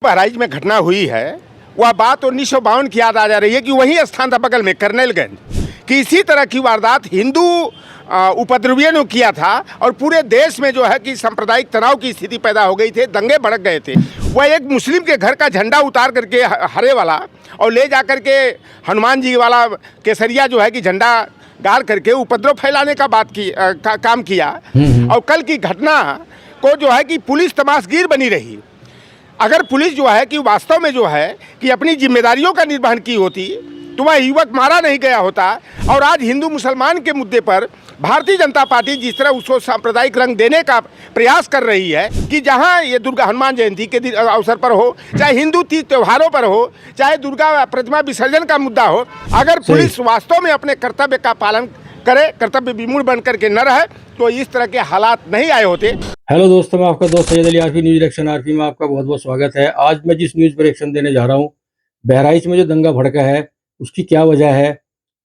बहराइच में घटना हुई है वह बात 1952 की याद आ जा रही है कि वही स्थान था बगल में कर्नेलगंज कि इसी तरह की वारदात हिंदू उपद्रवियों ने किया था और पूरे देश में जो है कि सांप्रदायिक तनाव की स्थिति पैदा हो गई थे, दंगे भड़क गए थे। वह एक मुस्लिम के घर का झंडा उतार करके हरे वाला और ले जा करके हनुमान जी वाला केसरिया जो है कि झंडा गाड़ करके उपद्रव फैलाने का काम किया। और कल की घटना को जो है कि पुलिस तमाशगीर बनी रही। अगर पुलिस जो है कि वास्तव में जो है कि अपनी जिम्मेदारियों का निर्वहन की होती तो वह युवक मारा नहीं गया होता। और आज हिंदू मुसलमान के मुद्दे पर भारतीय जनता पार्टी जिस तरह उसको सांप्रदायिक रंग देने का प्रयास कर रही है कि जहां ये दुर्गा हनुमान जयंती के अवसर पर हो, चाहे हिंदू तीज त्योहारों पर हो, चाहे दुर्गा प्रतिमा विसर्जन का मुद्दा हो, अगर पुलिस वास्तव में अपने कर्तव्य का पालन करे, कर्तव्य विमूढ़ बन करके न रहे तो इस तरह के हालात नहीं आए होते। हेलो दोस्तों, मैं आपका दोस्त सैयद अली आरफी, न्यूज रिएक्शन आरफी में आपका बहुत बहुत स्वागत है। आज मैं जिस न्यूज पर रिएक्शन देने जा रहा हूँ, बहराइच में जो दंगा भड़का है उसकी क्या वजह है,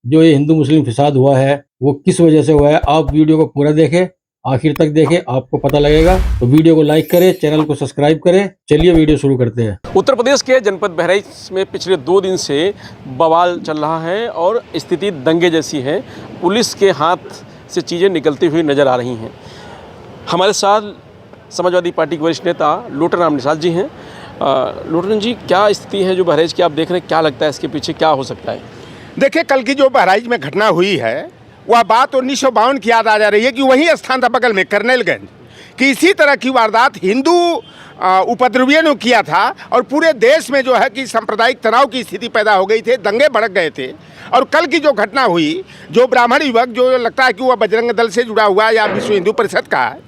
जो ये हिंदू मुस्लिम फिसाद हुआ है वो किस वजह से हुआ है। आप वीडियो को पूरा देखें, आखिर तक देखें, आपको पता लगेगा। तो वीडियो को लाइक करें, चैनल को सब्सक्राइब करें। चलिए वीडियो शुरू करते हैं। उत्तर प्रदेश के जनपद बहराइच में पिछले 2 दिन से बवाल चल रहा है और स्थिति दंगे जैसी है। पुलिस के हाथ से चीज़ें निकलती हुई नज़र आ रही हैं। हमारे साथ समाजवादी पार्टी के वरिष्ठ नेता लोटन राम निषाद जी हैं। लोटन जी, क्या स्थिति है जो बहराइच की आप देख रहे हैं, क्या लगता है इसके पीछे क्या हो सकता है? देखिए, कल की जो बहराइच में घटना हुई है वह बात 1952 की याद आ जा रही है कि वही स्थान था बगल में कर्नेलगंज कि इसी तरह की वारदात हिंदू उपद्रवियों ने किया था और पूरे देश में जो है कि सांप्रदायिक तनाव की स्थिति पैदा हो गई थी, दंगे भड़क गए थे। और कल की जो घटना हुई, जो ब्राह्मण युवक जो लगता है कि वह बजरंग दल से जुड़ा हुआ या विश्व हिंदू परिषद का है,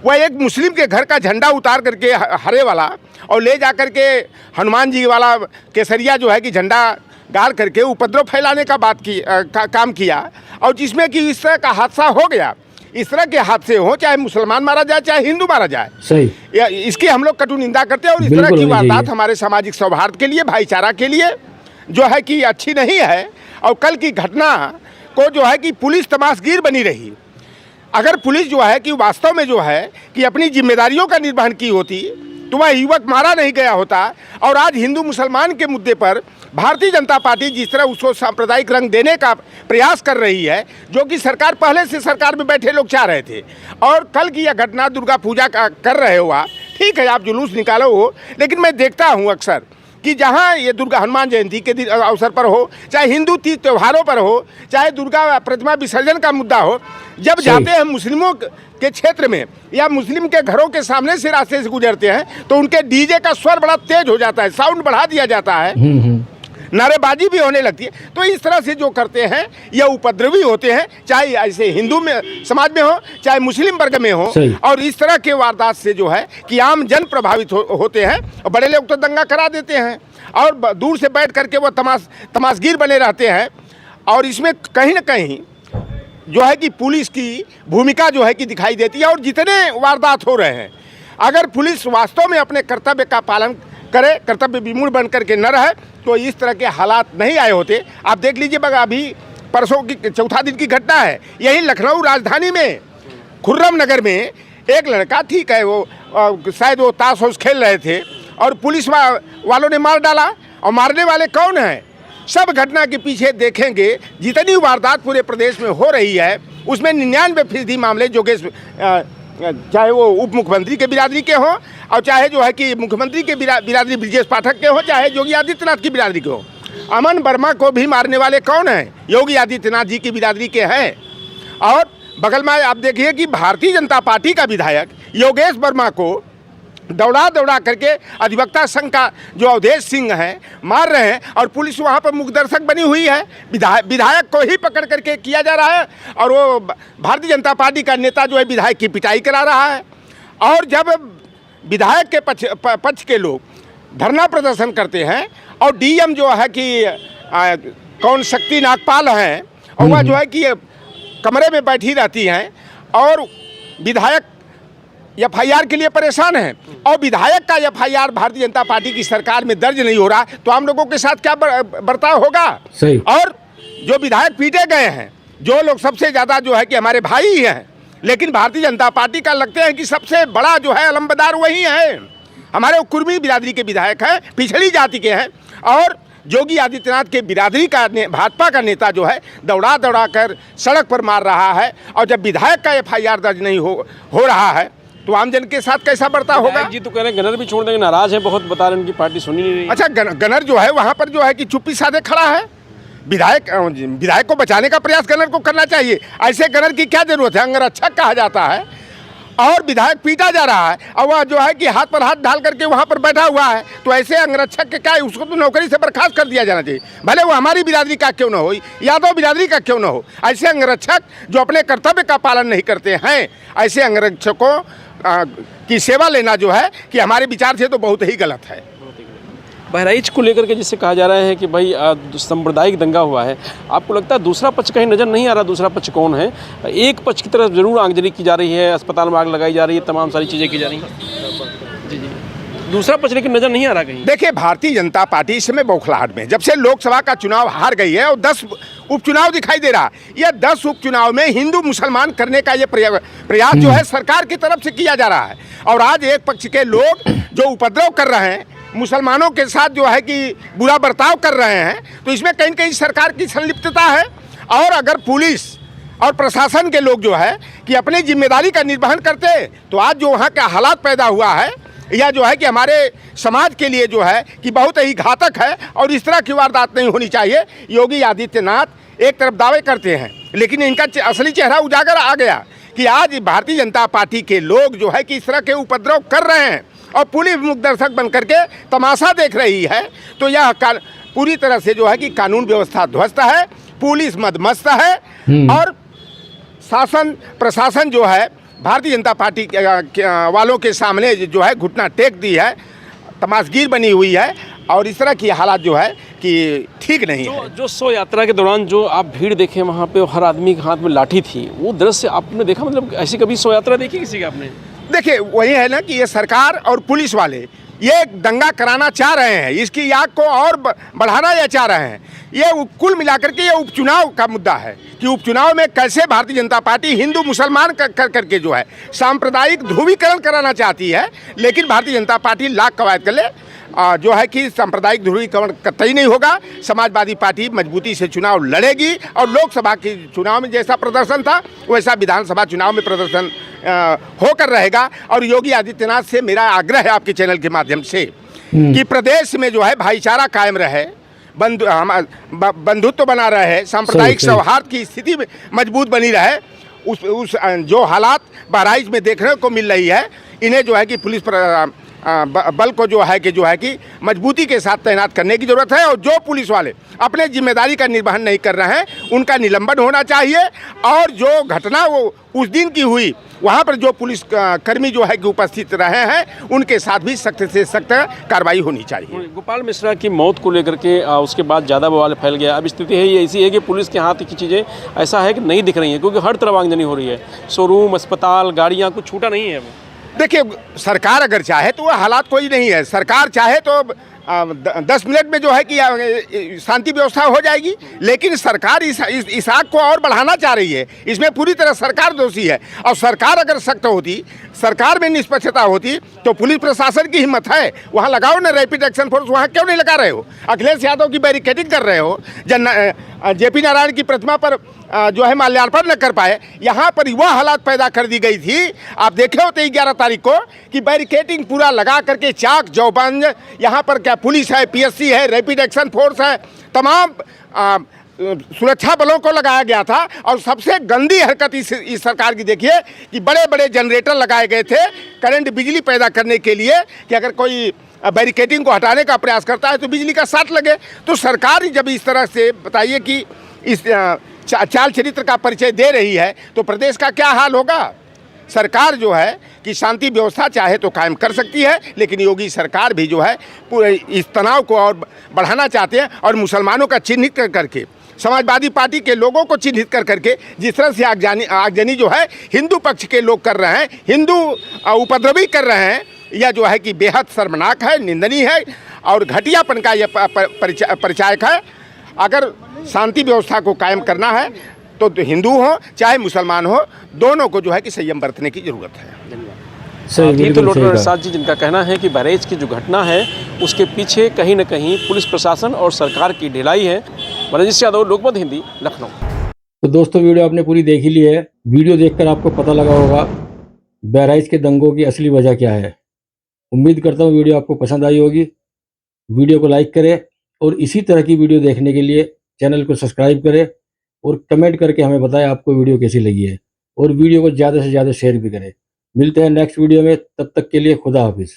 वह एक मुस्लिम के घर का झंडा उतार करके हरे वाला और ले जा करके हनुमान जी वाला केसरिया जो है कि झंडा गाड़ करके उपद्रव फैलाने का काम किया। और जिसमें कि इस तरह का हादसा हो गया। इस तरह के हादसे हो, चाहे मुसलमान मारा जाए चाहे हिंदू मारा जाए, सही, इसकी हम लोग कटु निंदा करते हैं। और इस तरह की वारदात हमारे सामाजिक सौहार्द के लिए, भाईचारा के लिए जो है कि अच्छी नहीं है। और कल की घटना को जो है कि पुलिस तमाशगीर बनी रही। अगर पुलिस जो है कि वास्तव में जो है कि अपनी जिम्मेदारियों का निर्वहन की होती तो वह युवक मारा नहीं गया होता। और आज हिंदू मुसलमान के मुद्दे पर भारतीय जनता पार्टी जिस तरह उसको सांप्रदायिक रंग देने का प्रयास कर रही है, जो कि सरकार पहले से सरकार में बैठे लोग चाह रहे थे। और कल की यह घटना दुर्गा पूजा का कर रहे हो आप, ठीक है, आप जुलूस निकालो हो, लेकिन मैं देखता हूँ अक्सर कि जहाँ ये दुर्गा हनुमान जयंती के अवसर पर हो, चाहे हिंदू तीज त्योहारों पर हो, चाहे दुर्गा प्रतिमा विसर्जन का मुद्दा हो, जब जाते हैं मुस्लिमों के क्षेत्र में या मुस्लिम के घरों के सामने से रास्ते से गुजरते हैं तो उनके डीजे का स्वर बड़ा तेज हो जाता है, साउंड बढ़ा दिया जाता है, नारेबाजी भी होने लगती है। तो इस तरह से जो करते हैं यह उपद्रवी होते हैं, चाहे ऐसे हिंदू में समाज में हो चाहे मुस्लिम वर्ग में हो। और इस तरह के वारदात से जो है कि आम जन प्रभावित होते हैं। और बड़े लोग तो दंगा करा देते हैं और दूर से बैठ करके वो तमाशगीर बने रहते हैं। और इसमें कहीं ना कहीं जो है कि पुलिस की भूमिका जो है कि दिखाई देती है। और जितने वारदात हो रहे हैं, अगर पुलिस वास्तव में अपने कर्तव्य का पालन करे, कर्तव्य विमूढ़ बन करके न रहे तो इस तरह के हालात नहीं आए होते। आप देख लीजिए, अभी परसों की चौथा दिन की घटना है, यही लखनऊ राजधानी में खुर्रम नगर में एक लड़का, ठीक है, वो शायद वो ताश हाउस खेल रहे थे और पुलिस वालों ने मार डाला। और मारने वाले कौन हैं? सब घटना के पीछे देखेंगे, जितनी वारदात पूरे प्रदेश में हो रही है उसमें 99% मामले जोगेश, चाहे वो उप मुख्यमंत्री के बिरादरी के हों और चाहे जो है कि मुख्यमंत्री के बिरादरी ब्रजेश पाठक के हों, चाहे योगी आदित्यनाथ की बिरादरी के हों। अमन वर्मा को भी मारने वाले कौन हैं? योगी आदित्यनाथ जी की बिरादरी के हैं। और बगल में आप देखिए कि भारतीय जनता पार्टी का विधायक योगेश वर्मा को दौड़ा दौड़ा करके अधिवक्ता संघ का जो अवधेश सिंह हैं मार रहे हैं। और पुलिस वहाँ पर मुखदर्शक बनी हुई है, विधायक को ही पकड़ करके किया जा रहा है। और वो भारतीय जनता पार्टी का नेता जो है विधायक की पिटाई करा रहा है। और जब विधायक के पक्ष के लोग धरना प्रदर्शन करते हैं और डीएम जो है कि कौन शक्ति नागपाल हैं, और वह जो है कि कमरे में बैठी रहती हैं और विधायक एफआईआर के लिए परेशान है और विधायक का एफआईआर भारतीय जनता पार्टी की सरकार में दर्ज नहीं हो रहा, तो हम लोगों के साथ क्या बर्ताव होगा? सही। और जो विधायक पीटे गए हैं, जो लोग सबसे ज़्यादा जो है कि हमारे भाई ही हैं, लेकिन भारतीय जनता पार्टी का लगते हैं कि सबसे बड़ा जो है अलंबदार वही है। हमारे कुर्मी बिरादरी के विधायक हैं, पिछड़ी जाति के हैं, और योगी आदित्यनाथ के बिरादरी का भाजपा का नेता जो है दौड़ा दौड़ा कर सड़क पर मार रहा है। और जब विधायक का FIR दर्ज नहीं हो रहा है तो आमजन के साथ कैसा बर्ताव होगा? जी तो कह रहे हैं गनर भी छोड़ देंगे, नाराज है बहुत, बता रहे हैं उनकी पार्टी सुनी नहीं रही। अच्छा, गनर जो है वहाँ पर जो है कि चुप्पी साधे खड़ा है। विधायक को बचाने का प्रयास गनर को करना चाहिए। ऐसे गनर की क्या जरूरत है? अंगरक्षक कहा जाता है और विधायक पीटा जा रहा है और वह जो है कि हाथ पर हाथ डाल करके वहाँ पर बैठा हुआ है। तो ऐसे अंगरक्षक के क्या है? उसको तो नौकरी से बर्खास्त कर दिया जाना चाहिए, भले वो हमारी बिरादरी का क्यों ना हो, यादव बिरादरी का क्यों ना हो। ऐसे अंगरक्षक जो अपने कर्तव्य का पालन नहीं करते हैं, ऐसे अंगरक्षकों की सेवा लेना जो है कि हमारे विचार से तो बहुत ही गलत है। बहराइच को लेकर के जिससे कहा जा रहा है कि भाई सांप्रदायिक दंगा हुआ है, आपको लगता है दूसरा पक्ष कहीं नज़र नहीं आ रहा? दूसरा पक्ष कौन है? एक पक्ष की तरफ जरूर आगजनी की जा रही है, अस्पताल में आग लगाई जा रही है, तमाम सारी चीज़ें की जा रही हैं। जी, दूसरा पक्ष लेकिन नज़र नहीं आ रहा कहीं। देखिए, भारतीय जनता पार्टी इस समय बौखलाहट में, जब से लोकसभा का चुनाव हार गई है और 10 उपचुनाव दिखाई दे रहा, यह 10 उपचुनाव में हिंदू मुसलमान करने का ये प्रयास जो है सरकार की तरफ से किया जा रहा है। और आज एक पक्ष के लोग जो उपद्रव कर रहे हैं, मुसलमानों के साथ जो है कि बुरा बर्ताव कर रहे हैं, तो इसमें कहीं कहीं सरकार की संलिप्तता है। और अगर पुलिस और प्रशासन के लोग जो है कि अपनी जिम्मेदारी का निर्वहन करते, तो आज जो वहाँ का हालात पैदा हुआ है, यह जो है कि हमारे समाज के लिए जो है कि बहुत ही घातक है और इस तरह की वारदात नहीं होनी चाहिए। योगी आदित्यनाथ एक तरफ दावे करते हैं, लेकिन इनका असली चेहरा उजागर आ गया कि आज भारतीय जनता पार्टी के लोग जो है कि इस तरह के उपद्रव कर रहे हैं और पुलिस मुख्य दर्शक बन करके तमाशा देख रही है। तो यह पूरी तरह से जो है कि कानून व्यवस्था ध्वस्त है, पुलिस मदमस्त है और शासन प्रशासन जो है भारतीय जनता पार्टी वालों के सामने जो है घुटना टेक दी है, तमाशगीर बनी हुई है। और इस तरह की हालात जो है कि ठीक नहीं है। जो शो यात्रा के दौरान जो आप भीड़ देखे वहाँ पे, हर आदमी के हाथ में लाठी थी, वो दृश्य आपने देखा? मतलब ऐसी कभी शो यात्रा देखी किसी का आपने? देखिए, वही है ना कि ये सरकार और पुलिस वाले ये दंगा कराना चाह रहे हैं, इसकी आग को और बढ़ाना या चाह रहे हैं। ये कुल मिलाकर के ये उपचुनाव का मुद्दा है कि उपचुनाव में कैसे भारतीय जनता पार्टी हिंदू मुसलमान करके जो है सांप्रदायिक ध्रुवीकरण कराना चाहती है। लेकिन भारतीय जनता पार्टी लाख कवायद कर ले जो है कि सांप्रदायिक ध्रुवीकरण कतई नहीं होगा। समाजवादी पार्टी मजबूती से चुनाव लड़ेगी और लोकसभा के चुनाव में जैसा प्रदर्शन था वैसा विधानसभा चुनाव में प्रदर्शन होकर रहेगा। और योगी आदित्यनाथ से मेरा आग्रह है आपके चैनल के माध्यम से कि प्रदेश में जो है भाईचारा कायम रहे, बंधुत्व बना रहे, सांप्रदायिक सौहार्द की स्थिति मजबूत बनी रहे। उस जो हालात बहराइच में देखने को मिल रही है, इन्हें जो है कि पुलिस बल को जो है कि मजबूती के साथ तैनात करने की ज़रूरत है। और जो पुलिस वाले अपने जिम्मेदारी का निर्वहन नहीं कर रहे हैं उनका निलंबन होना चाहिए। और जो घटना वो उस दिन की हुई, वहाँ पर जो पुलिस कर्मी जो है कि उपस्थित रहे हैं उनके साथ भी सख्त से सख्त कार्रवाई होनी चाहिए। गोपाल मिश्रा की मौत को लेकर के उसके बाद ज़्यादा बवाल फैल गया। अब स्थिति है ये ऐसी है कि पुलिस के हाथ की चीज़ें ऐसा है कि नहीं दिख रही हैं, क्योंकि हर तरफ आगजनी हो रही है। शोरूम, अस्पताल, गाड़ियाँ, कुछ छूटा नहीं है। देखिए, सरकार अगर चाहे तो वह हालात कोई नहीं है। सरकार चाहे तो 10 मिनट में जो है कि शांति व्यवस्था हो जाएगी, लेकिन सरकार इस आग को और बढ़ाना चाह रही है। इसमें पूरी तरह सरकार दोषी है। और सरकार अगर सख्त होती, सरकार में निष्पक्षता होती, तो पुलिस प्रशासन की हिम्मत है, वहाँ लगाओ ना रैपिड एक्शन फोर्स। वहाँ क्यों नहीं लगा रहे हो? अखिलेश यादव की बैरिकेडिंग कर रहे हो, JP नारायण की प्रतिमा पर जो है माल्यार्पण न कर पाए। यहाँ पर वह हालात पैदा कर दी गई थी। आप देखे होते 11 तारीख को कि बैरिकेडिंग पूरा लगा करके चाक चौबंद, यहाँ पर क्या पुलिस है, PSC है, रैपिड एक्शन फोर्स है, तमाम सुरक्षा बलों को लगाया गया था। और सबसे गंदी हरकत इस सरकार की देखिए कि बड़े बड़े जनरेटर लगाए गए थे करंट बिजली पैदा करने के लिए कि अगर कोई बैरिकेडिंग को हटाने का प्रयास करता है तो बिजली का साथ लगे। तो सरकार जब इस तरह से बताइए कि इस चाल चरित्र का परिचय दे रही है तो प्रदेश का क्या हाल होगा। सरकार जो है कि शांति व्यवस्था चाहे तो कायम कर सकती है, लेकिन योगी सरकार भी जो है पूरे इस तनाव को और बढ़ाना चाहते हैं। और मुसलमानों का चिन्हित कर करके, समाजवादी पार्टी के लोगों को चिन्हित कर करके जिस तरह से आगजनी जो है हिंदू पक्ष के लोग कर रहे हैं, हिंदू उपद्रवी कर रहे हैं, यह जो है कि बेहद शर्मनाक है, निंदनीय है और घटियापन का यह परिचायक है। अगर शांति व्यवस्था को कायम करना है तो हिंदू हो चाहे मुसलमान हो, दोनों को जो है कि संयम बरतने की ज़रूरत है। सही, यही तो बिल्कुल लोटन सही कहा। प्रसाद जी, जिनका कहना है कि बहराइच की जो घटना है उसके पीछे कहीं न कहीं पुलिस प्रशासन और सरकार की ढिलाई है। मनोज यादव, लोकमत हिंदी, लखनऊ। तो दोस्तों वीडियो आपने पूरी देख ही ली है। वीडियो देखकर आपको पता लगा होगा बहराइच के दंगों की असली वजह क्या है। उम्मीद करता हूँ वीडियो आपको पसंद आई होगी। वीडियो को लाइक करें और इसी तरह की वीडियो देखने के लिए चैनल को सब्सक्राइब करें और कमेंट करके हमें बताएं आपको वीडियो कैसी लगी है, और वीडियो को ज़्यादा से ज़्यादा शेयर भी करें। मिलते हैं नेक्स्ट वीडियो में, तब तक के लिए खुदा हाफिज़।